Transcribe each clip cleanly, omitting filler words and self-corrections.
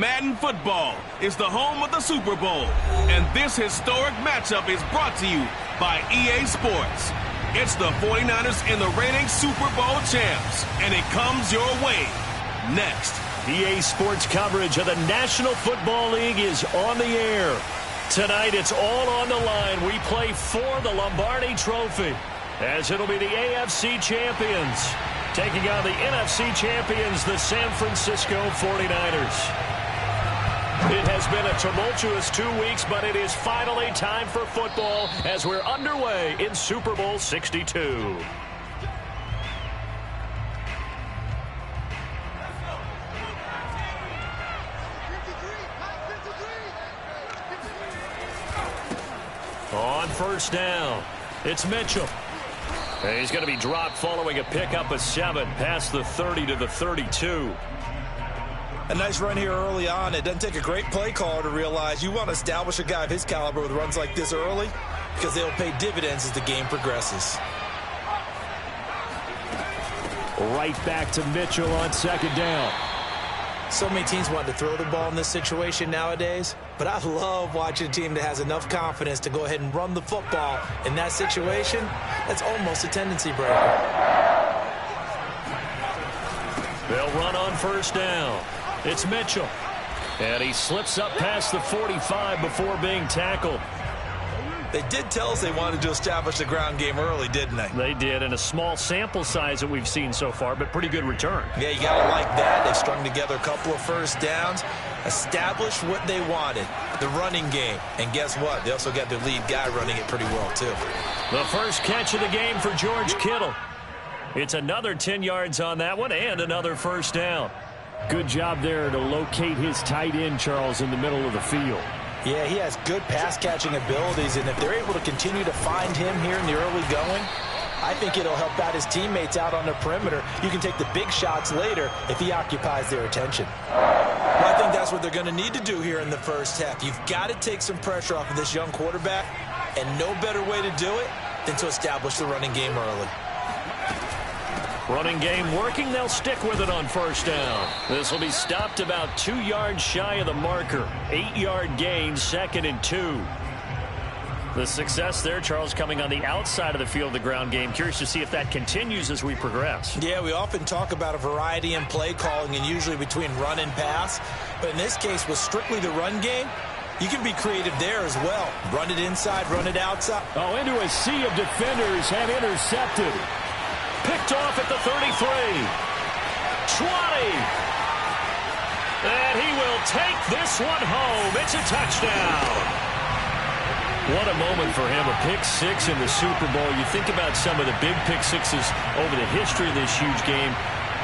Madden Football is the home of the Super Bowl, and this historic matchup is brought to you by EA Sports. It's the 49ers and the reigning Super Bowl champs, and it comes your way next. EA Sports coverage of the National Football League is on the air. Tonight, it's all on the line. We play for the Lombardi Trophy, as it'll be the AFC champions taking on the NFC champions, the San Francisco 49ers. It has been a tumultuous 2 weeks, but it is finally time for football as we're underway in Super Bowl 62. On first down, it's Mitchell. He's going to be dropped following a pickup of 7 past the 30 to the 32. A nice run here early on. It doesn't take a great play caller to realize you want to establish a guy of his caliber with runs like this early because they'll pay dividends as the game progresses. Right back to Mitchell on second down. So many teams want to throw the ball in this situation nowadays, but I love watching a team that has enough confidence to go ahead and run the football in that situation. That's almost a tendency breaker. They'll run on first down. It's Mitchell. And he slips up past the 45 before being tackled. They did tell us they wanted to establish the ground game early, didn't they? They did, and a small sample size that we've seen so far, but pretty good return. Yeah, you got to like that. They've strung together a couple of first downs, established what they wanted, the running game. And guess what? They also got their lead guy running it pretty well, too. The first catch of the game for George Kittle. It's another 10 yards on that one and another first down. Good job there to locate his tight end, Charles, in the middle of the field. Yeah, he has good pass-catching abilities, and if they're able to continue to find him here in the early going, I think it'll help out his teammates out on the perimeter. You can take the big shots later if he occupies their attention. Well, I think that's what they're going to need to do here in the first half. You've got to take some pressure off of this young quarterback, and no better way to do it than to establish the running game early. Running game working. They'll stick with it on first down. This will be stopped about 2 yards shy of the marker. 8-yard gain, 2nd and 2. The success there, Charles, coming on the outside of the field, the ground game. Curious to see if that continues as we progress. Yeah, we often talk about a variety in play calling and usually between run and pass. But in this case, with strictly the run game, you can be creative there as well. Run it inside, run it outside. Oh, into a sea of defenders and intercepted. Picked off at the 33. 20. And he will take this one home. It's a touchdown. What a moment for him. A pick six in the Super Bowl. You think about some of the big pick sixes over the history of this huge game.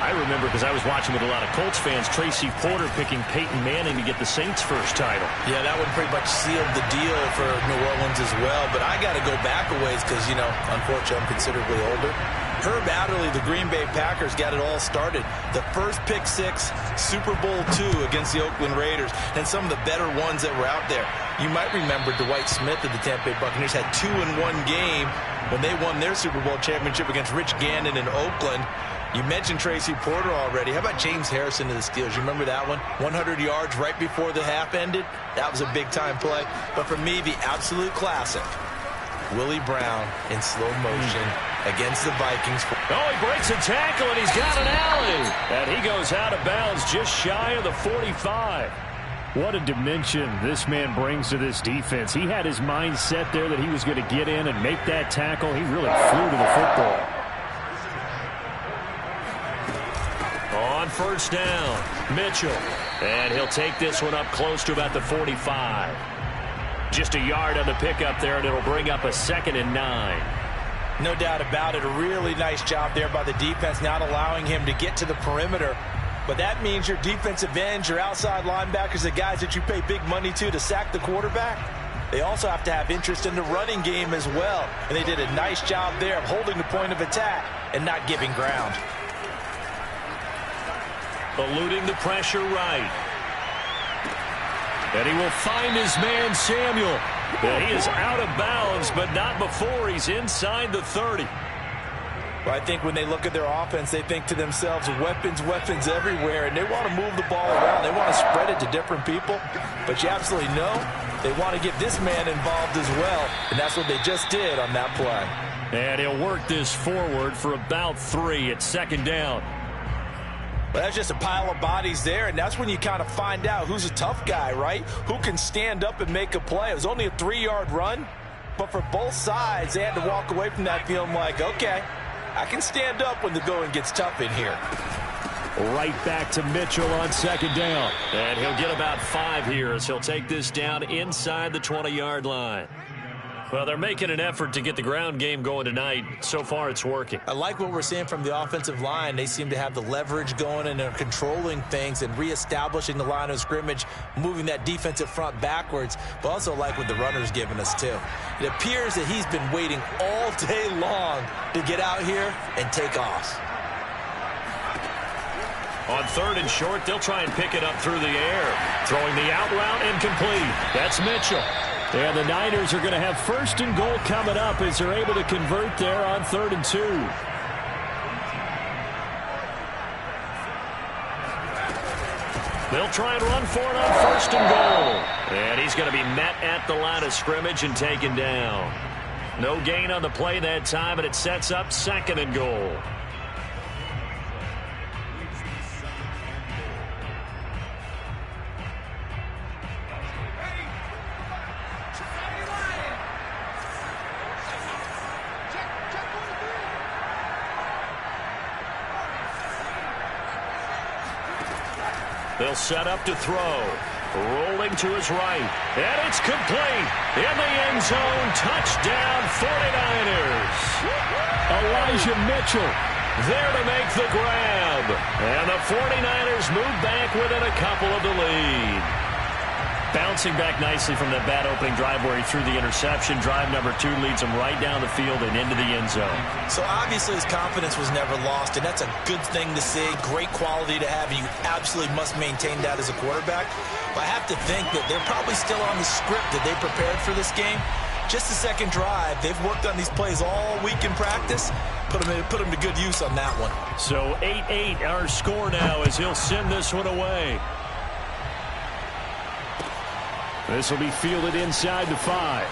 I remember, because I was watching with a lot of Colts fans, Tracy Porter picking Peyton Manning to get the Saints' first title. Yeah, that one pretty much sealed the deal for New Orleans as well. But I got to go back a ways because, you know, unfortunately I'm considerably older. Herb Adderley, the Green Bay Packers, got it all started. The first pick six, Super Bowl II against the Oakland Raiders, and some of the better ones that were out there. You might remember Dwight Smith of the Tampa Bay Buccaneers had 2-in-1 game when they won their Super Bowl championship against Rich Gannon in Oakland. You mentioned Tracy Porter already. How about James Harrison of the Steelers? You remember that one? 100 yards right before the half ended. That was a big-time play. But for me, the absolute classic, Willie Brown in slow motion against the Vikings. Oh, he breaks a tackle, and he's got an alley. And he goes out of bounds just shy of the 45. What a dimension this man brings to this defense. He had his mind set there that he was going to get in and make that tackle. He really flew to the football. On first down, Mitchell. And he'll take this one up close to about the 45. Just a yard on the pickup there, and it'll bring up a 2nd and 9. No doubt about it. A really nice job there by the defense, not allowing him to get to the perimeter. But that means your defensive ends, your outside linebackers, the guys that you pay big money to sack the quarterback, they also have to have interest in the running game as well. And they did a nice job there of holding the point of attack and not giving ground. Eluding the pressure right. And he will find his man, Samuel. And he is out of bounds, but not before he's inside the 30. Well, I think when they look at their offense, they think to themselves, weapons, weapons everywhere, and they want to move the ball around. They want to spread it to different people, but you absolutely know they want to get this man involved as well, and that's what they just did on that play. And he'll work this forward for about 3 at second down. Well, that's just a pile of bodies there, and that's when you kind of find out who's a tough guy, right? Who can stand up and make a play. It was only a 3-yard run, but for both sides, they had to walk away from that feeling like, okay, I can stand up when the going gets tough in here. Right back to Mitchell on second down. And he'll get about 5 here as he'll take this down inside the 20-yard line. Well, they're making an effort to get the ground game going tonight. So far, it's working. I like what we're seeing from the offensive line. They seem to have the leverage going, and they're controlling things and reestablishing the line of scrimmage, moving that defensive front backwards, but also like what the runner's giving us, too. It appears that he's been waiting all day long to get out here and take off. On 3rd and short, they'll try and pick it up through the air. Throwing the out route incomplete. That's Mitchell. And the Niners are going to have 1st and goal coming up as they're able to convert there on 3rd and 2. They'll try and run for it on 1st and goal. And he's going to be met at the line of scrimmage and taken down. No gain on the play that time, and it sets up 2nd and goal. They'll set up to throw. Rolling to his right. And it's complete. In the end zone. Touchdown 49ers. Elijah Mitchell there to make the grab. And the 49ers move back within a couple of the lead. Bouncing back nicely from that bad opening drive where he threw the interception. Drive number 2 leads him right down the field and into the end zone. So obviously his confidence was never lost, and that's a good thing to see. Great quality to have, and you absolutely must maintain that as a quarterback. But I have to think that they're probably still on the script that they prepared for this game. Just the second drive. They've worked on these plays all week in practice. Put them to good use on that one. So 8-8 our score now as he'll send this one away. This will be fielded inside the 5.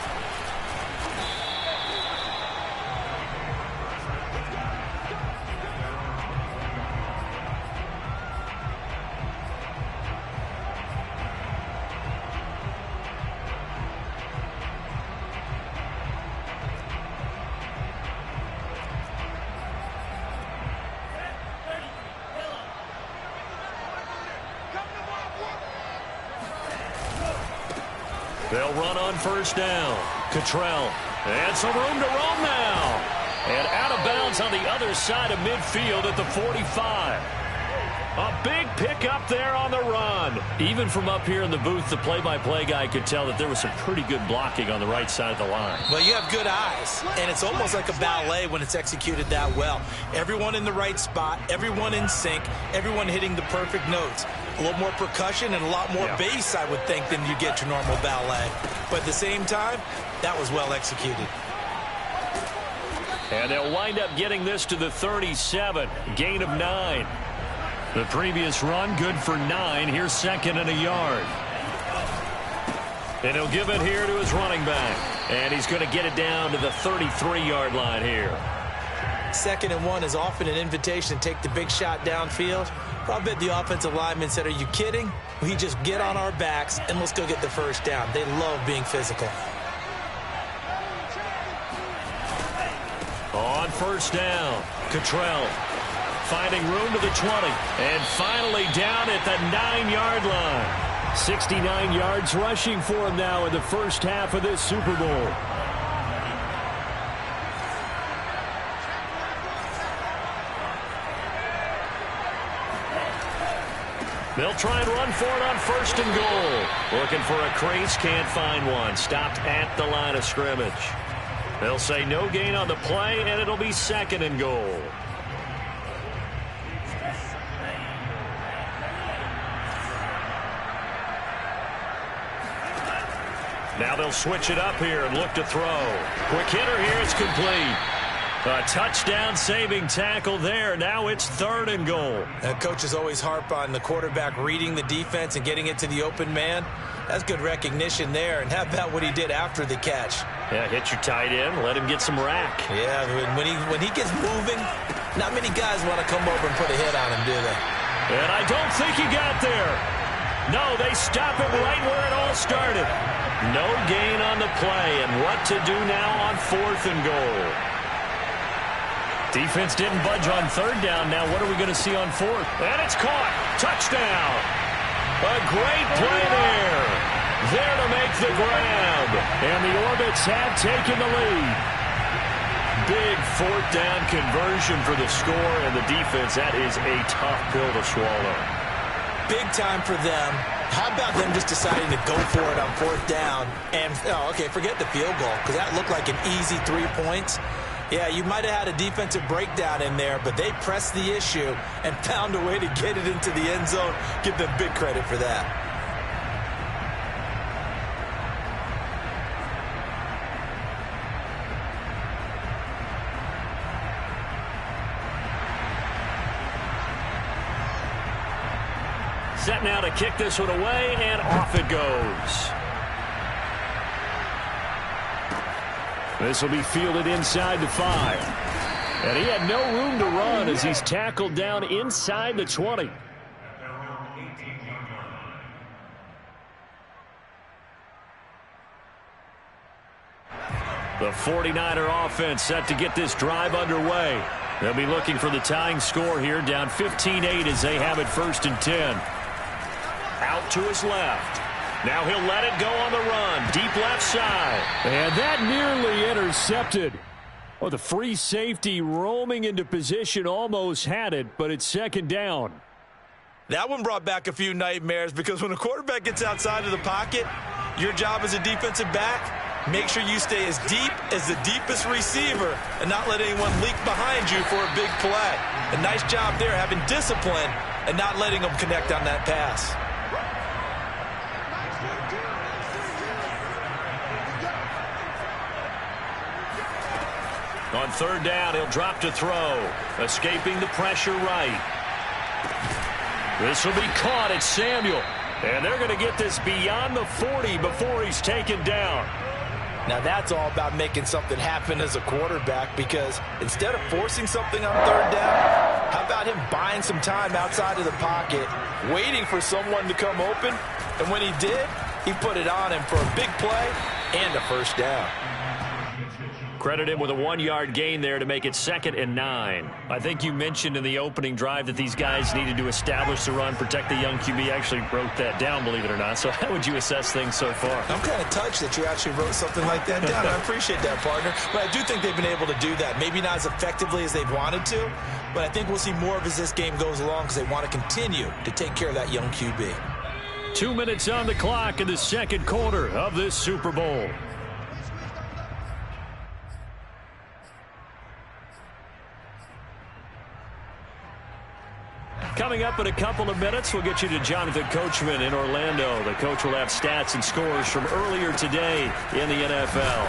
They'll run on 1st down. Cottrell. And some room to roam now. And out of bounds on the other side of midfield at the 45. A big pickup there on the run. Even from up here in the booth, the play-by-play guy could tell that there was some pretty good blocking on the right side of the line. Well, you have good eyes, and it's almost like a ballet when it's executed that well. Everyone in the right spot, everyone in sync, everyone hitting the perfect notes. A little more percussion and a lot more bass, I would think, than you get your normal ballet. But at the same time, that was well executed. And they'll wind up getting this to the 37. Gain of 9. The previous run, good for 9. Here's 2nd and a yard. And he'll give it here to his running back. And he's going to get it down to the 33-yard line here. 2nd and 1 is often an invitation to take the big shot downfield. I bet the offensive lineman said, are you kidding? We just get on our backs and let's go get the 1st down. They love being physical. On 1st down, Cottrell finding room to the 20. And finally down at the 9-yard line. 69 yards rushing for him now in the first half of this Super Bowl. They'll try and run for it on 1st and goal. Looking for a crease, can't find one. Stopped at the line of scrimmage. They'll say no gain on the play, and it'll be 2nd and goal. Now they'll switch it up here and look to throw. Quick hitter here, it's complete. A touchdown-saving tackle there. Now it's 3rd and goal. Coaches always harp on the quarterback reading the defense and getting it to the open man. That's good recognition there. And how about what he did after the catch? Yeah, hit your tight end. Let him get some rack. Yeah, when he gets moving, not many guys want to come over and put a hit on him, do they? And I don't think he got there. No, they stop him right where it all started. No gain on the play. And what to do now on 4th and goal? Defense didn't budge on 3rd down. Now what are we going to see on 4th? And it's caught. Touchdown. A great play there. There to make the grab. And the Orbits have taken the lead. Big 4th down conversion for the score, and the defense, that is a tough pill to swallow. Big time for them. How about them just deciding to go for it on 4th down? And, okay, forget the field goal, because that looked like an easy 3 points. Yeah, you might have had a defensive breakdown in there, but they pressed the issue and found a way to get it into the end zone. Give them big credit for that. Set now to kick this one away, and off it goes. This will be fielded inside the 5. And he had no room to run as he's tackled down inside the 20. The 49er offense set to get this drive underway. They'll be looking for the tying score here, down 15-8 as they have it 1st and 10. Out to his left. Now he'll let it go on the run. Deep left side. And that nearly intercepted. Oh, the free safety roaming into position almost had it, but it's 2nd down. That one brought back a few nightmares because when a quarterback gets outside of the pocket, your job as a defensive back, make sure you stay as deep as the deepest receiver and not let anyone leak behind you for a big play. A nice job there, having discipline and not letting them connect on that pass. On 3rd down, he'll drop to throw. Escaping the pressure right. This will be caught at Samuel. And they're going to get this beyond the 40 before he's taken down. Now that's all about making something happen as a quarterback, because instead of forcing something on 3rd down, how about him buying some time outside of the pocket, waiting for someone to come open, and when he did, he put it on him for a big play and a 1st down. Credit him with a 1-yard gain there to make it 2nd and 9. I think you mentioned in the opening drive that these guys needed to establish the run, protect the young QB. Actually wrote that down, believe it or not. So how would you assess things so far? I'm kind of touched that you actually wrote something like that down. I appreciate that, partner. But I do think they've been able to do that. Maybe not as effectively as they've wanted to, but I think we'll see more of as this game goes along because they want to continue to take care of that young QB. 2 minutes on the clock in the 2nd quarter of this Super Bowl. Coming up in a couple of minutes, we'll get you to Jonathan Coachman in Orlando. The coach will have stats and scores from earlier today in the NFL.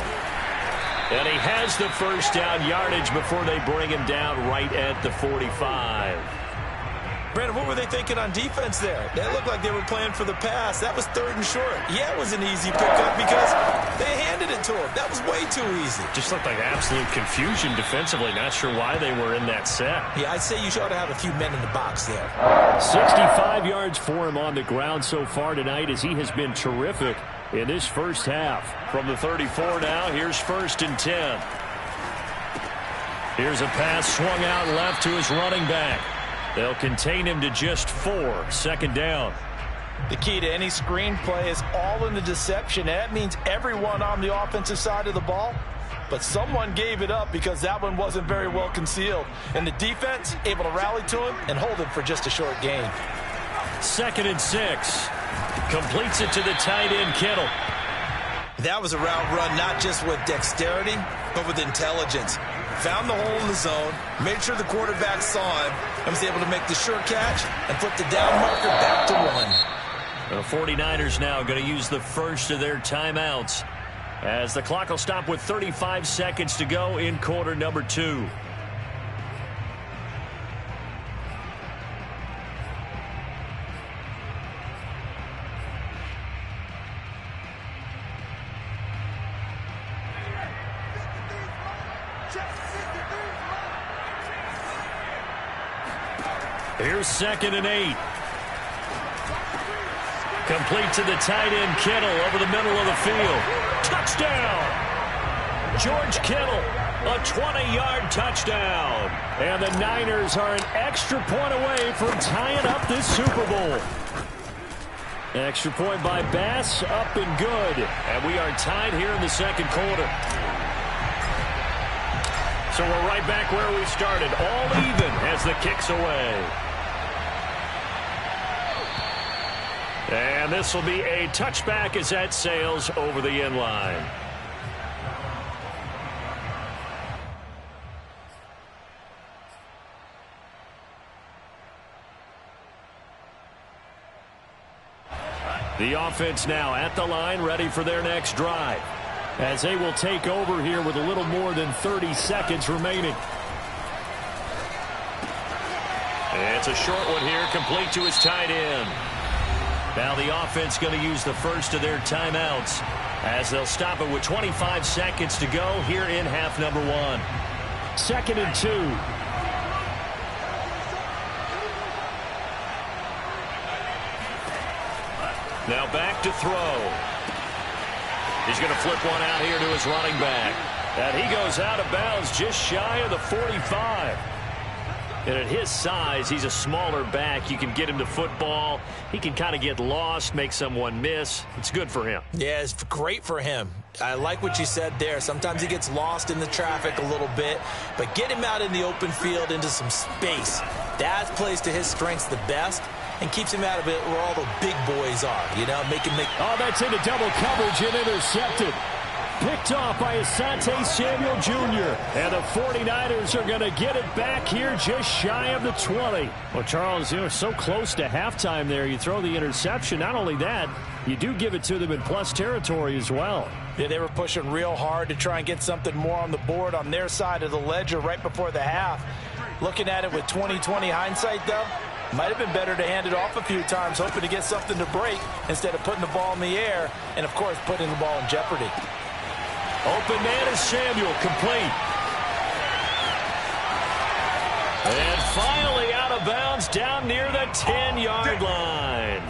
And he has the 1st down yardage before they bring him down right at the 45. Brandon, what were they thinking on defense there? That looked like they were playing for the pass. That was 3rd and short. Yeah, it was an easy pickup because they handed it to him. That was way too easy. Just looked like absolute confusion defensively. Not sure why they were in that set. Yeah, I'd say you ought to have a few men in the box there. 65 yards for him on the ground so far tonight as he has been terrific in this 1st half. From the 34 now, here's 1st and 10. Here's a pass swung out left to his running back. They'll contain him to just 4. 2nd down. The key to any screenplay is all in the deception. That means everyone on the offensive side of the ball, but someone gave it up because that one wasn't very well concealed. And the defense able to rally to him and hold him for just a short gain. 2nd and 6. Completes it to the tight end, Kittle. That was a route run not just with dexterity, but with intelligence. Found the hole in the zone, made sure the quarterback saw him, and was able to make the sure catch and flip the down marker back to 1. The 49ers now going to use the first of their timeouts. as the clock will stop with 35 seconds to go in quarter number 2. Here's 2nd and 8. Complete to the tight end, Kittle, over the middle of the field. Touchdown! George Kittle, a 20-yard touchdown. And the Niners are an extra point away from tying up this Super Bowl. Extra point by Bass, up and good. And we are tied here in the second quarter. So we're right back where we started, all even as the kick's away. And this will be a touchback as that sails over the end line. The offense now at the line, ready for their next drive, as they will take over here with a little more than 30 seconds remaining. It's a short one here, complete to his tight end. Now the offense going to use the first of their timeouts as they'll stop it with 25 seconds to go here in half number 1. 2nd and 2. Now back to throw. He's going to flip one out here to his running back. And he goes out of bounds just shy of the 45. And at his size, he's a smaller back. You can get him to football. He can kind of get lost, make someone miss. It's good for him. Yeah, it's great for him. I like what you said there. Sometimes he gets lost in the traffic a little bit, but get him out in the open field into some space. That plays to his strengths the best and keeps him out of it where all the big boys are, you know, make him make... Oh, that's into double coverage and intercepted. Picked off by Asante Samuel Jr. And the 49ers are going to get it back here just shy of the 20. Well, Charles, you know, so close to halftime there. You throw the interception. Not only that, you do give it to them in plus territory as well. Yeah, they were pushing real hard to try and get something more on the board on their side of the ledger right before the half. Looking at it with 20/20 hindsight, though, might have been better to hand it off a few times, hoping to get something to break instead of putting the ball in the air and, of course, putting the ball in jeopardy. Open man is Samuel, complete. And finally out of bounds down near the 10-yard line.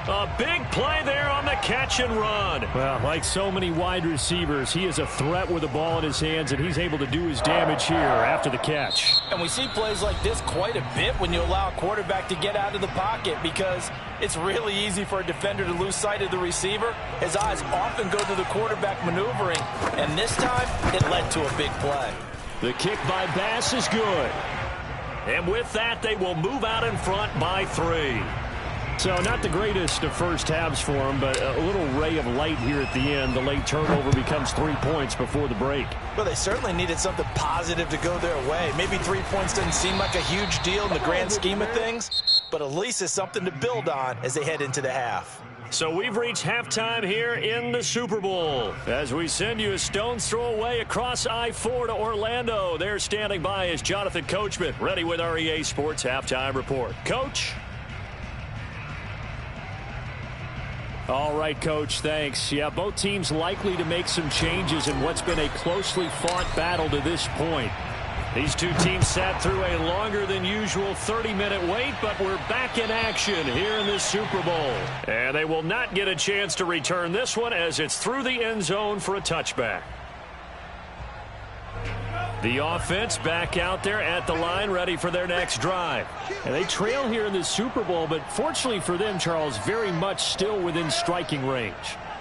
A big play there on the catch and run. Well, like so many wide receivers, he is a threat with the ball in his hands, and he's able to do his damage here after the catch. And we see plays like this quite a bit when you allow a quarterback to get out of the pocket, because it's really easy for a defender to lose sight of the receiver. His eyes often go to the quarterback maneuvering, and this time it led to a big play. The kick by Bass is good. And with that, they will move out in front by 3. So not the greatest of first halves for him, but a little ray of light here at the end. The late turnover becomes 3 points before the break. Well, they certainly needed something positive to go their way. Maybe 3 points doesn't seem like a huge deal in the grand scheme of things, but at least it's something to build on as they head into the half. So we've reached halftime here in the Super Bowl. As we send you a stone's throw away across I-4 to Orlando. There standing by is Jonathan Coachman, ready with our EA Sports Halftime Report. Coach? All right, Coach, thanks. Yeah, both teams likely to make some changes in what's been a closely fought battle to this point. These two teams sat through a longer than usual 30-minute wait, but we're back in action here in this Super Bowl. And they will not get a chance to return this one as it's through the end zone for a touchback. The offense back out there at the line, ready for their next drive. And they trail here in the Super Bowl, but fortunately for them, Charles, very much still within striking range.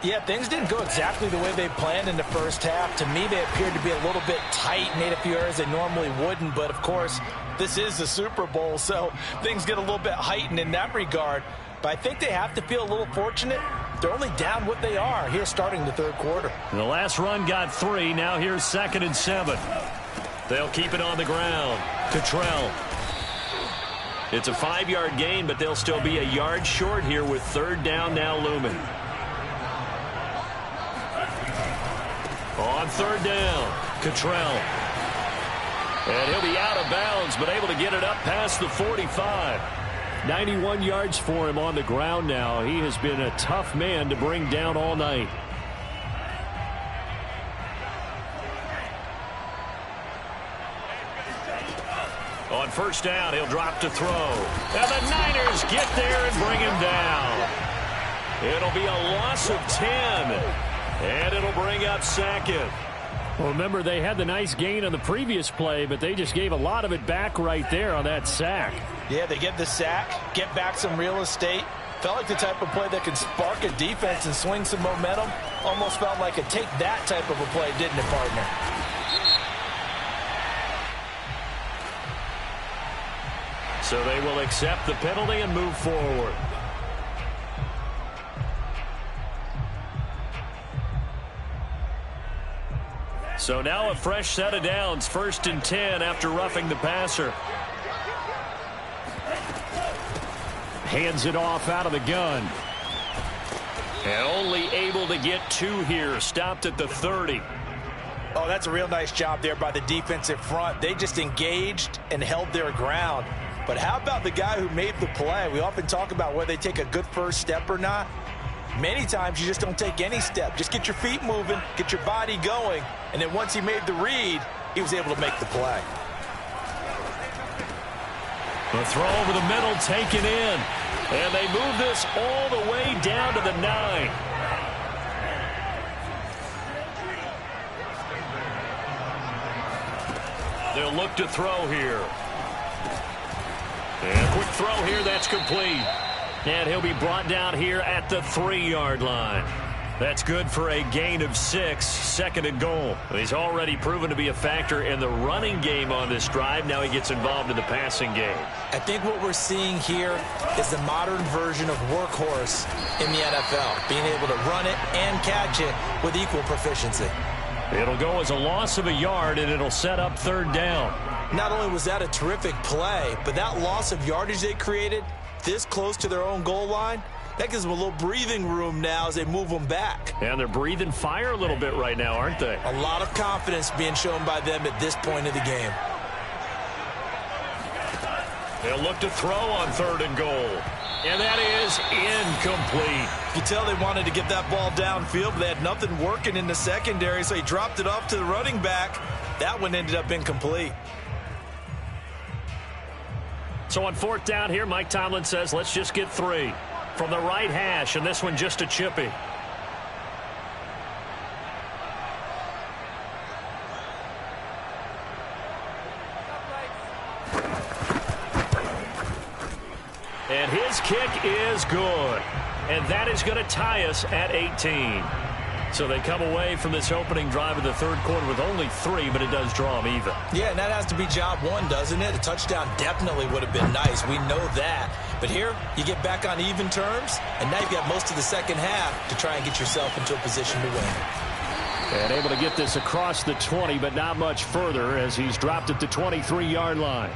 Yeah, things didn't go exactly the way they planned in the first half. To me, they appeared to be a little bit tight, made a few errors they normally wouldn't. But, of course, this is the Super Bowl, so things get a little bit heightened in that regard. But I think they have to feel a little fortunate. They're only down what they are here starting the third quarter. The last run got 3. Now here's 2nd and 7. They'll keep it on the ground. Cottrell. It's a 5-yard gain, but they'll still be a yard short here with 3rd down now looming. On third down, Cottrell. And he'll be out of bounds, but able to get it up past the 45. 91 yards for him on the ground now. He has been a tough man to bring down all night. On first down, he'll drop to throw. And the Niners get there and bring him down. It'll be a loss of 10. And it'll bring up second. Well, remember, they had the nice gain on the previous play, but they just gave a lot of it back right there on that sack. Yeah, they get the sack, get back some real estate. Felt like the type of play that can spark a defense and swing some momentum. Almost felt like a take that type of a play, didn't it, partner? So they will accept the penalty and move forward. So now a fresh set of downs, 1st and 10 after roughing the passer. Hands it off out of the gun. And only able to get 2 here, stopped at the 30. Oh, that's a real nice job there by the defensive front. They just engaged and held their ground. But how about the guy who made the play? We often talk about whether they take a good first step or not. Many times you just don't take any step. Just get your feet moving, get your body going, and then once he made the read, he was able to make the play. The throw over the middle taken in. And they move this all the way down to the 9. They'll look to throw here. And quick throw here, that's complete. And he'll be brought down here at the 3-yard line. That's good for a gain of 6, 2nd and goal. He's already proven to be a factor in the running game on this drive. Now he gets involved in the passing game. I think what we're seeing here is the modern version of workhorse in the NFL, being able to run it and catch it with equal proficiency. It'll go as a loss of a yard, and it'll set up 3rd down. Not only was that a terrific play, but that loss of yardage they created this close to their own goal line, that gives them a little breathing room now as they move them back. And they're breathing fire a little bit right now, aren't they? A lot of confidence being shown by them at this point of the game. They'll look to throw on 3rd and goal. And that is incomplete. You can tell they wanted to get that ball downfield, but they had nothing working in the secondary, so he dropped it off to the running back. That one ended up incomplete. So on 4th down here, Mike Tomlin says, let's just get 3. From the right hash, and this one just a chippy. And his kick is good. And that is going to tie us at 18. So they come away from this opening drive of the 3rd quarter with only 3, but it does draw them even. Yeah, and that has to be job 1, doesn't it? A touchdown definitely would have been nice. We know that. But here, you get back on even terms, and now you've got most of the second half to try and get yourself into a position to win. And able to get this across the 20, but not much further as he's dropped at the 23-yard line.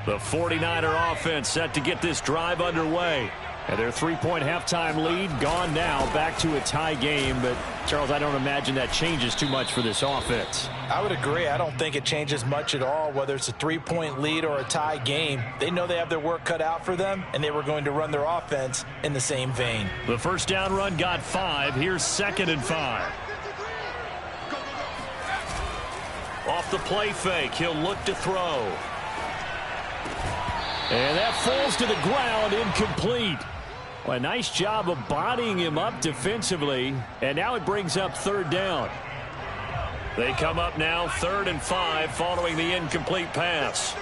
The 49er offense set to get this drive underway. And their 3-point halftime lead gone now, back to a tie game. But, Charles, I don't imagine that changes too much for this offense. I would agree. I don't think it changes much at all, whether it's a 3-point lead or a tie game. They know they have their work cut out for them, and they were going to run their offense in the same vein. The first down run got 5. Here's 2nd and 5. Off the play fake, he'll look to throw. And that falls to the ground, incomplete. Well, a nice job of bodying him up defensively. And now it brings up 3rd down. They come up now 3rd and 5 following the incomplete pass.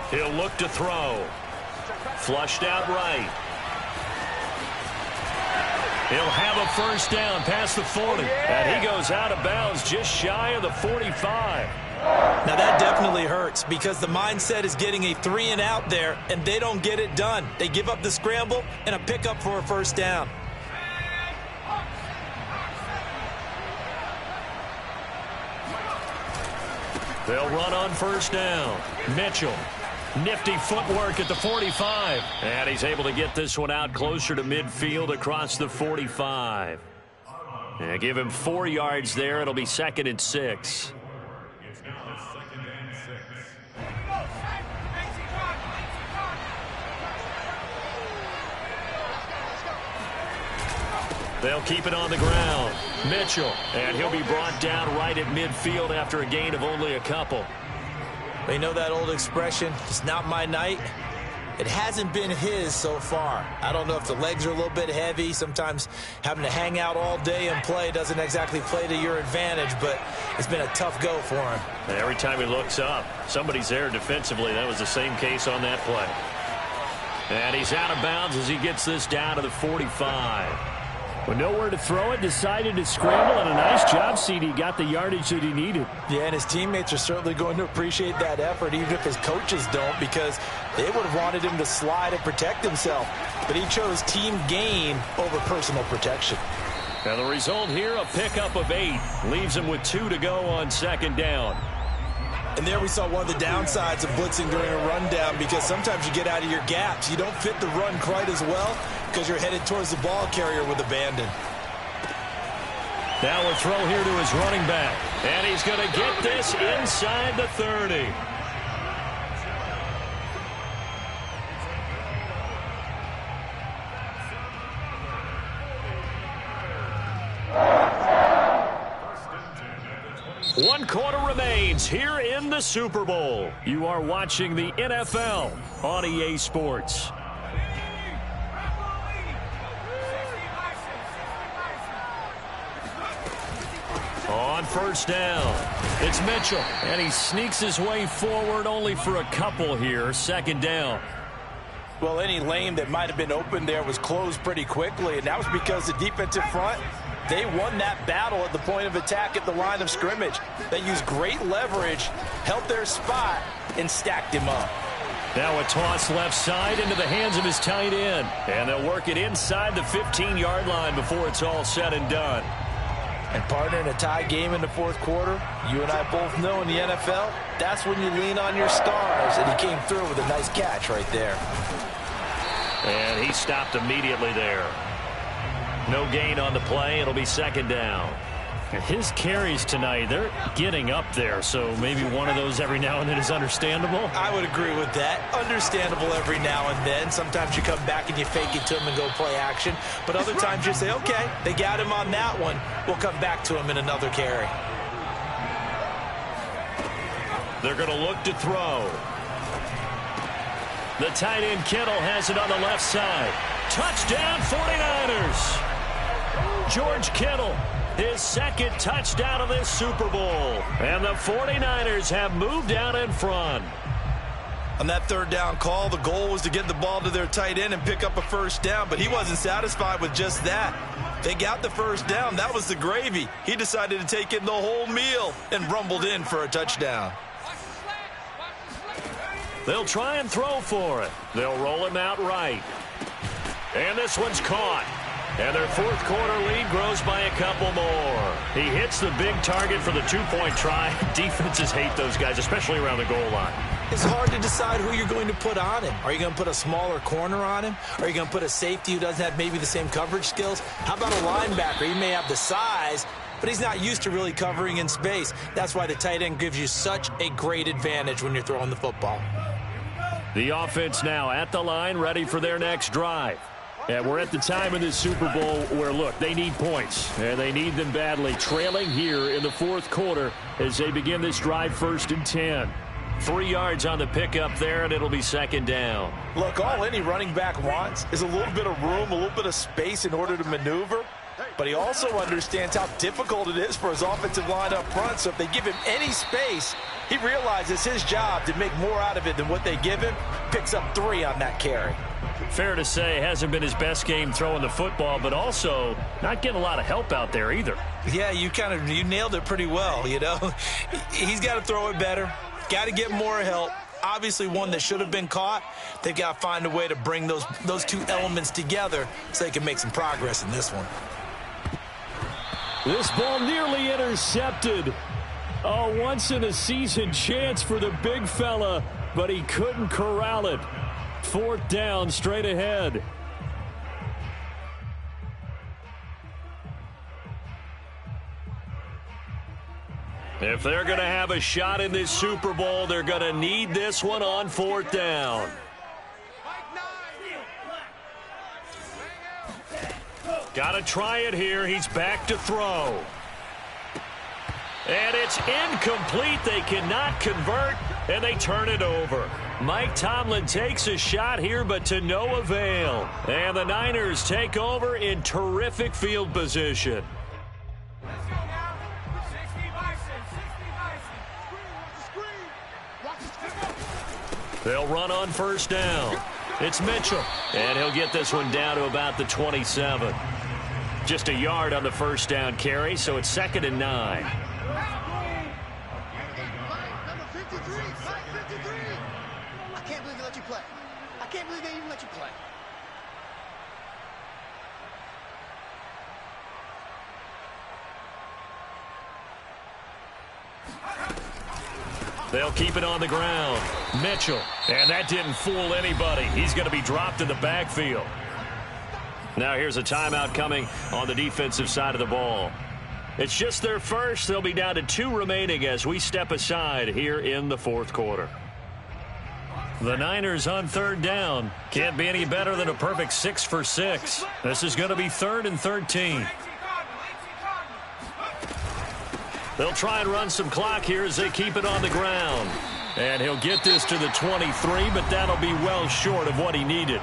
He'll look to throw. Flushed out right. He'll have a first down past the 40. And he goes out of bounds just shy of the 45. Now that definitely hurts because the mindset is getting a 3-and-out there, and they don't get it done. They give up the scramble and a pickup for a first down. They'll run on first down. Mitchell. Nifty footwork at the 45. And he's able to get this one out closer to midfield across the 45. And give him 4 yards there. It'll be 2nd and 6. They'll keep it on the ground. Mitchell, and he'll be brought down right at midfield after a gain of only a couple. They know that old expression, it's not my night. It hasn't been his so far. I don't know if the legs are a little bit heavy. Sometimes having to hang out all day and play doesn't exactly play to your advantage, but it's been a tough go for him. Every time he looks up, somebody's there defensively. That was the same case on that play. And he's out of bounds as he gets this down to the 45. With nowhere to throw it, decided to scramble, and a nice job, CD. Got the yardage that he needed. Yeah, and his teammates are certainly going to appreciate that effort, even if his coaches don't, because they would have wanted him to slide and protect himself. But he chose team gain over personal protection. And the result here, a pickup of 8. Leaves him with 2 to go on 2nd down. And there we saw one of the downsides of blitzing during a rundown, because sometimes you get out of your gaps. You don't fit the run quite as well because you're headed towards the ball carrier with abandon. Now a throw here to his running back. And he's going to get this inside the 30. One quarter remains here in the Super Bowl. You are watching the NFL on EA Sports. On 1st down, it's Mitchell, and he sneaks his way forward only for a couple here. 2nd down. Well, any lane that might have been open there was closed pretty quickly, and that was because the defensive front, they won that battle at the point of attack at the line of scrimmage. They used great leverage, held their spot, and stacked him up. Now a toss left side into the hands of his tight end. And they'll work it inside the 15-yard line before it's all said and done. And partner, in a tie game in the 4th quarter, you and I both know in the NFL, that's when you lean on your stars. And he came through with a nice catch right there. And he stopped immediately there. No gain on the play. It'll be 2nd down. And his carries tonight, they're getting up there, so maybe one of those every now and then is understandable. I would agree with that. Understandable every now and then. Sometimes you come back and you fake it to him and go play action. But other times you say, okay, they got him on that one. We'll come back to him in another carry. They're going to look to throw. The tight end Kittle has it on the left side. Touchdown 49ers. George Kittle, his 2nd touchdown of this Super Bowl. And the 49ers have moved out in front. On that 3rd down call, the goal was to get the ball to their tight end and pick up a 1st down, but he wasn't satisfied with just that. They got the 1st down. That was the gravy. He decided to take in the whole meal and rumbled in for a touchdown. They'll try and throw for it. They'll roll him out right. And this one's caught. And their 4th quarter lead grows by a couple more. He hits the big target for the 2-point try. Defenses hate those guys, especially around the goal line. It's hard to decide who you're going to put on him. Are you going to put a smaller corner on him? Are you going to put a safety who doesn't have maybe the same coverage skills? How about a linebacker? He may have the size, but he's not used to really covering in space. That's why the tight end gives you such a great advantage when you're throwing the football. The offense now at the line, ready for their next drive. And we're at the time in this Super Bowl where, look, they need points, and they need them badly. Trailing here in the 4th quarter as they begin this drive 1st and 10. 3 yards on the pickup there, and it'll be 2nd down. Look, all any running back wants is a little bit of room, a little bit of space in order to maneuver. But he also understands how difficult it is for his offensive line up front. So if they give him any space, he realizes his job to make more out of it than what they give him. Picks up 3 on that carry. Fair to say, hasn't been his best game throwing the football, but also not getting a lot of help out there either. Yeah, you nailed it pretty well, you know. He's got to throw it better. Got to get more help. Obviously one that should have been caught. They've got to find a way to bring those 2 elements together so they can make some progress in this one. This ball nearly intercepted. A once-in-a-season chance for the big fella. but he couldn't corral it. 4th down straight ahead. If they're going to have a shot in this Super Bowl, they're going to need this one on 4th down. Got to try it here. He's back to throw. And it's incomplete. They cannot convert, and they turn it over. Mike Tomlin takes a shot here, but to no avail. And the Niners take over in terrific field position. They'll run on 1st down. It's Mitchell, and he'll get this one down to about the 27. Just a yard on the 1st down carry, so it's 2nd and 9. I can't believe they let you play. I can't believe they even let you play. They'll keep it on the ground. Mitchell. And that didn't fool anybody. He's going to be dropped in the backfield. Now here's a timeout coming on the defensive side of the ball. It's just their first. They'll be down to 2 remaining as we step aside here in the 4th quarter. The Niners on 3rd down. Can't be any better than a perfect 6 for 6. This is going to be 3rd and 13. They'll try and run some clock here as they keep it on the ground. And he'll get this to the 23, but that'll be well short of what he needed.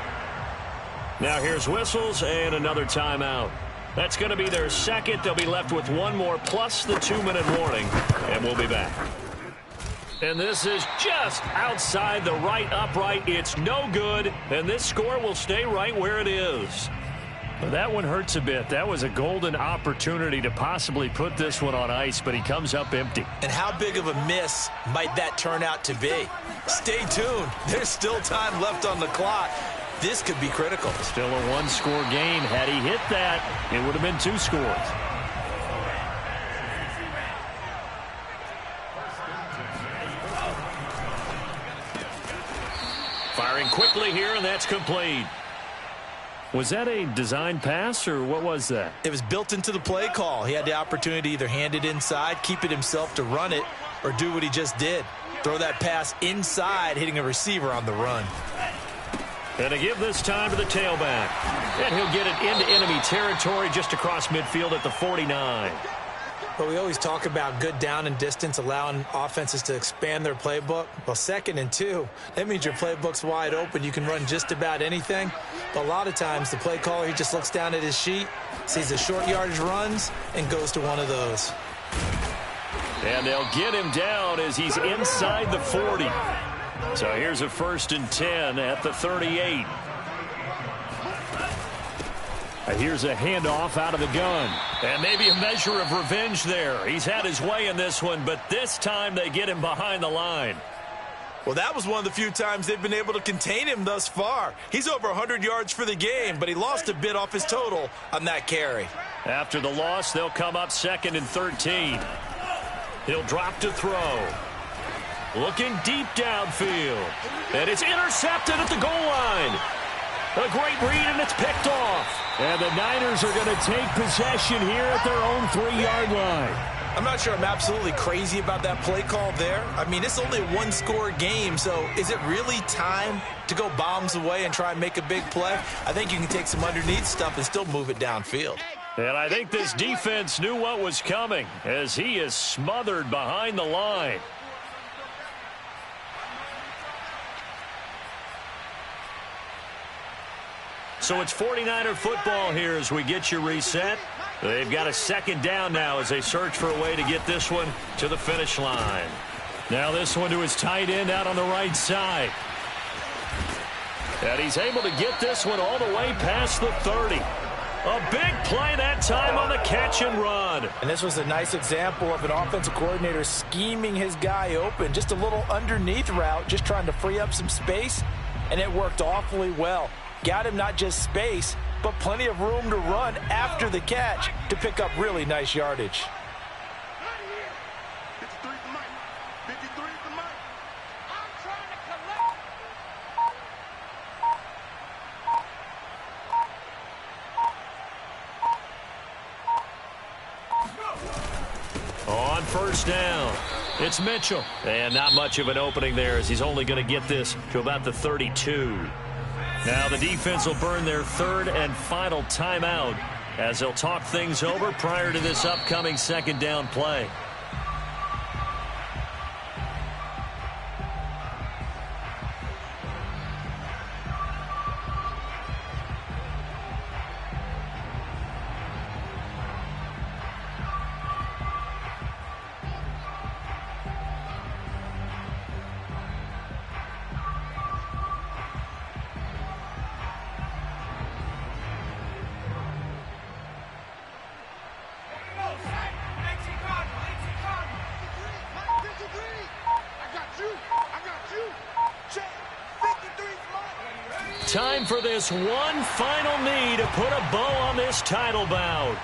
Now here's whistles and another timeout. That's going to be their second. They'll be left with one more plus the 2-minute warning, and we'll be back. And this is just outside the right upright. It's no good, and this score will stay right where it is. Well, that one hurts a bit. That was a golden opportunity to possibly put this one on ice, but he comes up empty. And how big of a miss might that turn out to be? Stay tuned. There's still time left on the clock. This could be critical. Still a 1-score game. Had he hit that, it would have been 2 scores. Firing quickly here, and that's complete. Was that a design pass, or what was that? It was built into the play call. He had the opportunity to either hand it inside, keep it himself to run it, or do what he just did. Throw that pass inside, hitting a receiver on the run. And to give this time to the tailback. And he'll get it into enemy territory just across midfield at the 49. But we always talk about good down and distance, allowing offenses to expand their playbook. Well, 2nd and 2, that means your playbook's wide open. You can run just about anything. But a lot of times, the play caller, he just looks down at his sheet, sees the short yardage runs, and goes to one of those. And they'll get him down as he's inside the 40. So here's a 1st and 10 at the 38. Here's a handoff out of the gun. And maybe a measure of revenge there. He's had his way in this one, but this time they get him behind the line. Well, that was one of the few times they've been able to contain him thus far. He's over 100 yards for the game, but he lost a bit off his total on that carry. After the loss, they'll come up 2nd and 13. He'll drop to throw. Looking deep downfield. And it's intercepted at the goal line. A great read, and it's picked off. And the Niners are going to take possession here at their own 3-yard line. I'm not sure I'm absolutely crazy about that play call there. I mean, it's only a 1-score game, so is it really time to go bombs away and try and make a big play? I think you can take some underneath stuff and still move it downfield. And I think this defense knew what was coming as he is smothered behind the line. So it's 49er football here as we get you reset. They've got a 2nd down now as they search for a way to get this one to the finish line. Now this one to his tight end out on the right side. And he's able to get this one all the way past the 30. A big play that time on the catch and run. And this was a nice example of an offensive coordinator scheming his guy open. Just a little underneath route, just trying to free up some space, and it worked awfully well. Got him not just space, but plenty of room to run after the catch to pick up really nice yardage. On first down, it's Mitchell. And not much of an opening there as he's only going to get this to about the 32. Now the defense will burn their third and final timeout as they'll talk things over prior to this upcoming second down play. Time for this one final knee to put a bow on this title bout.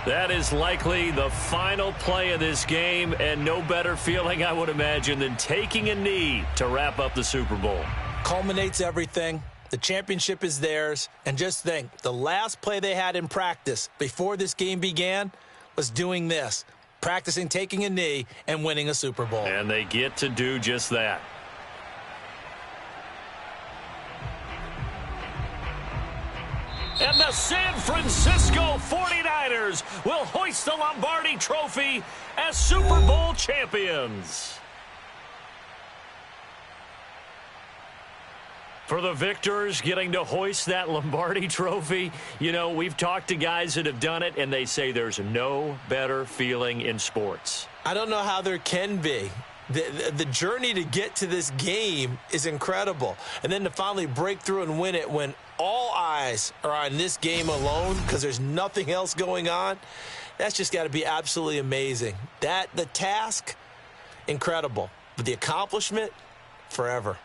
That is likely the final play of this game, and no better feeling, I would imagine, than taking a knee to wrap up the Super Bowl. Culminates everything. The championship is theirs. And just think, the last play they had in practice before this game began was doing this, practicing taking a knee and winning a Super Bowl. And they get to do just that. And the San Francisco 49ers will hoist the Lombardi Trophy as Super Bowl champions. For the victors getting to hoist that Lombardi Trophy, you know, we've talked to guys that have done it, and they say there's no better feeling in sports. I don't know how there can be. The journey to get to this game is incredible. And then to finally break through and win it when all eyes are on this game alone because there's nothing else going on, that's just got to be absolutely amazing. The task, incredible. But the accomplishment, forever.